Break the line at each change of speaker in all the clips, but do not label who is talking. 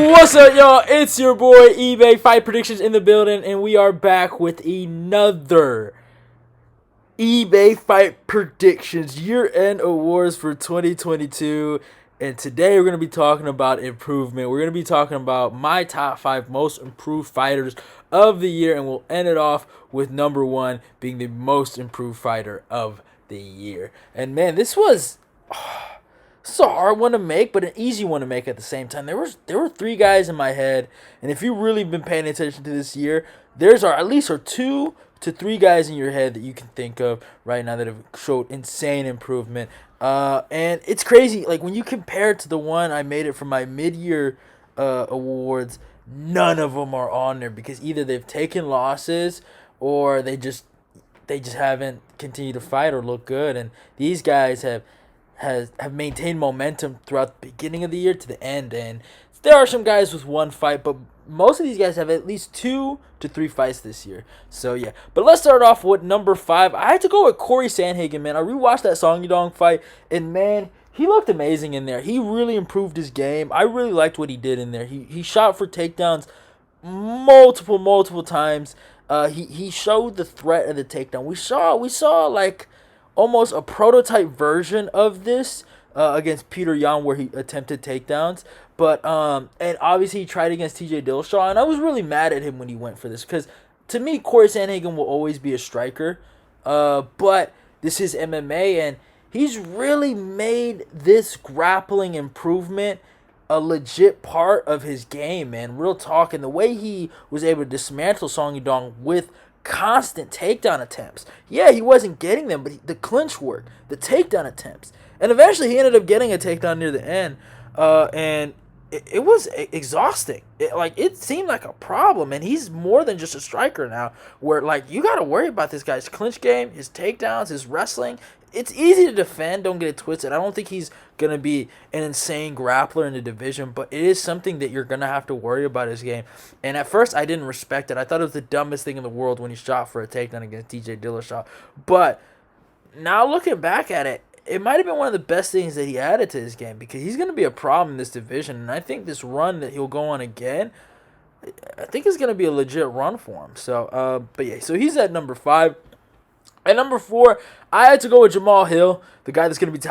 What's up, y'all? It's your boy eBay Fight Predictions in the building, and we are back with another eBay Fight Predictions year-end awards for 2022. And today we're going to be talking about improvement. We're going to be talking about my top 5 most improved fighters of the year, and we'll end it off with number 1 being the most improved fighter of the year. And man, this was a hard one to make, but an easy one to make at the same time. There were 3 guys in my head, and if you've really been paying attention to this year, there's at least 2 to 3 guys in your head that you can think of right now that have showed insane improvement. And it's crazy. Like when you compare it to the one I made it for my mid-year awards, none of them are on there because either they've taken losses or they just haven't continued to fight or look good. And these guys have maintained momentum throughout the beginning of the year to the end. And there are some guys with 1 fight, but most of these guys have at least 2 to 3 fights this year. So yeah, but let's start off with number 5. I had to go with Corey Sandhagen, man. I rewatched that Song Yadong fight, and man, he looked amazing in there. He really improved his game. I really liked what he did in there. He shot for takedowns multiple times. He showed the threat of the takedown. We saw like almost a prototype version of this against Peter Yan, where he attempted takedowns. But and obviously he tried against TJ Dillashaw, and I was really mad at him when he went for this because to me Corey Sandhagen will always be a striker, but this is MMA, and he's really made this grappling improvement a legit part of his game, man. Real talk, and the way he was able to dismantle Song Yadong with constant takedown attempts. Yeah, he wasn't getting them, but the clinch work, the takedown attempts, and eventually he ended up getting a takedown near the end, and it was exhausting. It seemed like a problem, and he's more than just a striker now, where like you got to worry about this guy's clinch game, his takedowns, his wrestling. It's easy to defend, don't get it twisted. I don't think he's going to be an insane grappler in the division, but it is something that you're going to have to worry about his game. And at first, I didn't respect it. I thought it was the dumbest thing in the world when he shot for a takedown against TJ Dillashaw. But now looking back at it, it might have been one of the best things that he added to his game because he's going to be a problem in this division. And I think this run that he'll go on again, I think it's going to be a legit run for him. So, but yeah, so he's at number 5. At number 4, I had to go with Jamal Hill, the guy that's going to be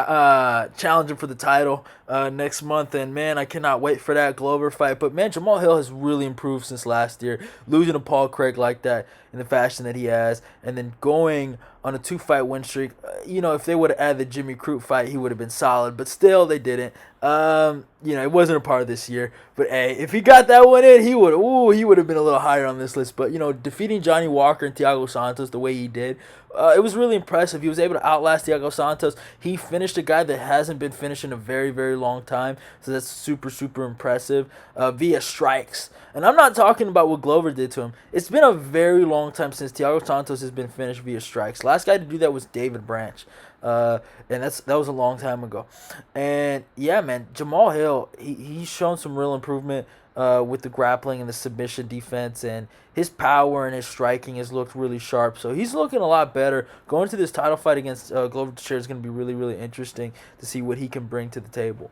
challenging for the title next month. And, man, I cannot wait for that Glover fight. But, man, Jamal Hill has really improved since last year, losing to Paul Craig like that in the fashion that he has, and then going on a 2-fight win streak. If they would have added the Jimmy Crute fight, he would have been solid. But still, they didn't. It wasn't a part of this year. But, hey, if he got that one in, he would have been a little higher on this list. But, defeating Johnny Walker and Thiago Santos the way he did, it was really impressive. He was able to outlast Thiago Santos. He finished a guy that hasn't been finished in a very, very long time. So that's super, super impressive via strikes. And I'm not talking about what Glover did to him. It's been a very long time since Thiago Santos has been finished via strikes. Last guy to do that was David Branch. And that was a long time ago. And yeah, man, Jamal Hill, he's shown some real improvement with the grappling and the submission defense, and his power and his striking has looked really sharp. So he's looking a lot better. Going to this title fight against Glover Teixeira is going to be really, really interesting to see what he can bring to the table.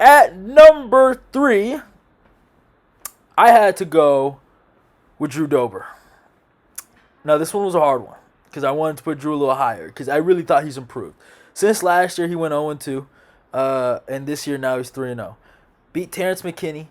At number 3, I had to go with Drew Dober. Now, this one was a hard one because I wanted to put Drew a little higher because I really thought he's improved. Since last year, he went 0-2, and this year now he's 3-0. Beat Terrence McKinney,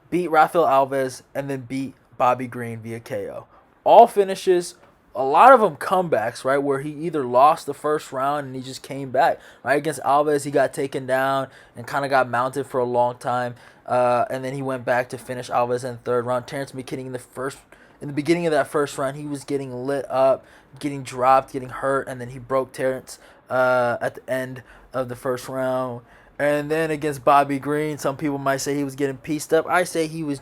beat Rafael Alves, and then beat Bobby Green via KO. All finishes, a lot of them comebacks, right, where he either lost the first round and he just came back. Right, against Alves, he got taken down and kind of got mounted for a long time, and then he went back to finish Alves in the 3rd round. Terrence McKinney in the beginning of that first round, he was getting lit up, getting dropped, getting hurt, and then he broke Terrence at the end of the first round. And then against Bobby Green, some people might say he was getting pieced up. I say he was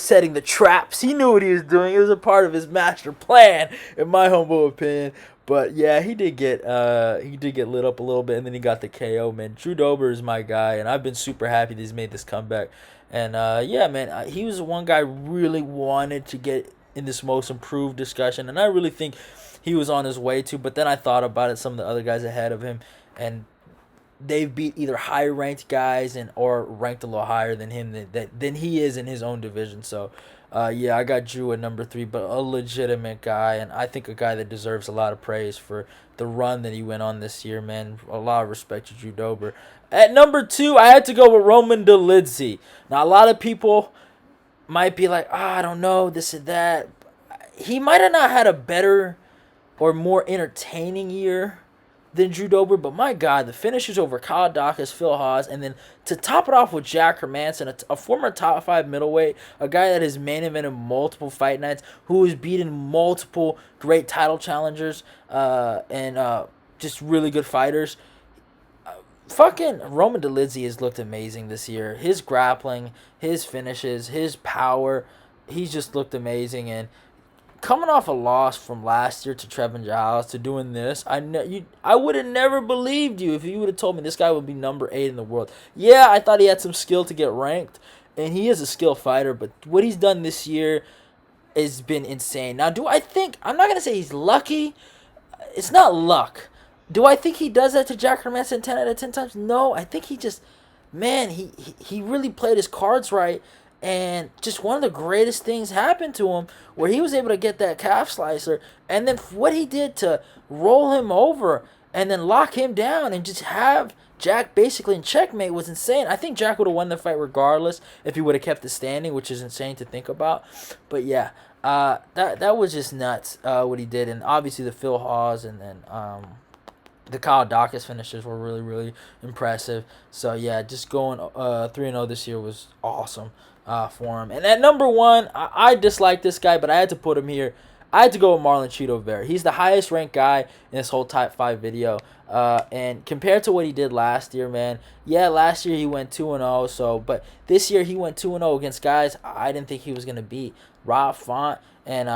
setting the traps. He knew what he was doing. It was a part of his master plan, in my humble opinion. But yeah, he did get lit up a little bit, and then he got the KO, man. Drew Dober is my guy, and I've been super happy that he's made this comeback. And yeah, man, he was the one guy I really wanted to get in this most improved discussion, and I really think he was on his way to. But then I thought about it, some of the other guys ahead of him, and they've beat either higher ranked guys and or ranked a little higher than him than he is in his own division. So yeah, I got Drew at number 3, but a legitimate guy, and I think a guy that deserves a lot of praise for the run that he went on this year, man. A lot of respect to Drew Dober. At number 2, I had to go with Roman Dolidze. Now, a lot of people might be like, I don't know, this and that. He might have not had a better or more entertaining year than Drew Dober, but my God, the finishes over Kyle Dawkins, Phil Haas, and then to top it off with Jack Hermanson, a former top 5 middleweight, a guy that has main evented multiple fight nights, who has beaten multiple great title challengers and just really good fighters. Fucking Roman Dolidze has looked amazing this year. His grappling, his finishes, his power, he's just looked amazing. And coming off a loss from last year to Trevin Giles to doing this, I would have never believed you if you would have told me this guy would be number 8 in the world. Yeah, I thought he had some skill to get ranked, and he is a skill fighter, but what he's done this year has been insane. Now, I'm not going to say he's lucky. It's not luck. Do I think he does that to Jack Hermanson 10 out of 10 times? No, I think he just, man, he really played his cards right. And just one of the greatest things happened to him where he was able to get that calf slicer. And then what he did to roll him over and then lock him down and just have Jack basically in checkmate was insane. I think Jack would have won the fight regardless if he would have kept it standing, which is insane to think about. But yeah, that was just nuts what he did. And obviously the Phil Haas and then the Kyle Dawkins finishes were really, really impressive. So, yeah, just going 3-0 this year was awesome for him. And at number 1, I dislike this guy, but I had to put him here. I had to go with Marlon Chito Vera. He's the highest ranked guy in this whole top 5 video. And compared to what he did last year, man, yeah, last year he went 2-0. But this year he went 2-0 against guys I didn't think he was going to beat. Rob Font and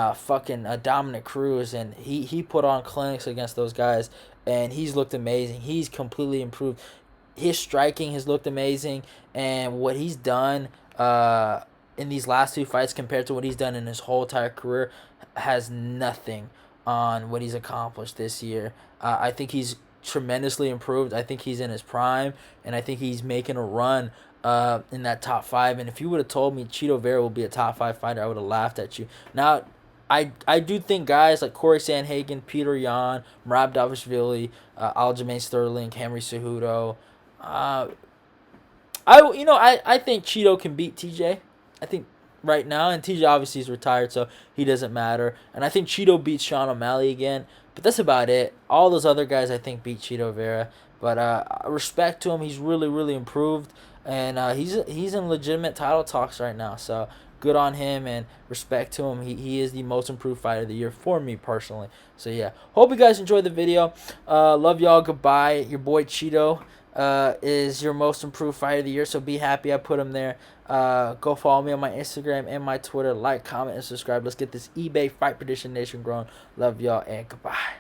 Dominic Cruz. And he put on clinics against those guys. And he's looked amazing. He's completely improved. His striking has looked amazing. And what he's done in these last 2 fights compared to what he's done in his whole entire career has nothing on what he's accomplished this year. I think he's tremendously improved. I think he's in his prime. And I think he's making a run in that top 5. And if you would have told me Chito Vera will be a top 5 fighter, I would have laughed at you. Now, I do think guys like Corey Sandhagen, Peter Yan, Merab Dvalishvili, Aljamain Sterling, Henry Cejudo, I think Chito can beat TJ. I think right now, and TJ obviously is retired, so he doesn't matter. And I think Chito beats Sean O'Malley again, but that's about it. All those other guys I think beat Chito Vera, but respect to him. He's really, really improved, and he's in legitimate title talks right now. So good on him and respect to him. He is the most improved fighter of the year for me personally. So yeah, hope you guys enjoyed the video. Love y'all. Goodbye. Your boy Chito is your most improved fighter of the year, so be happy I put him there. Go follow me on my Instagram and my Twitter. Like, comment, and subscribe. Let's get this eBay Fight Prediction Nation growing. Love y'all and goodbye.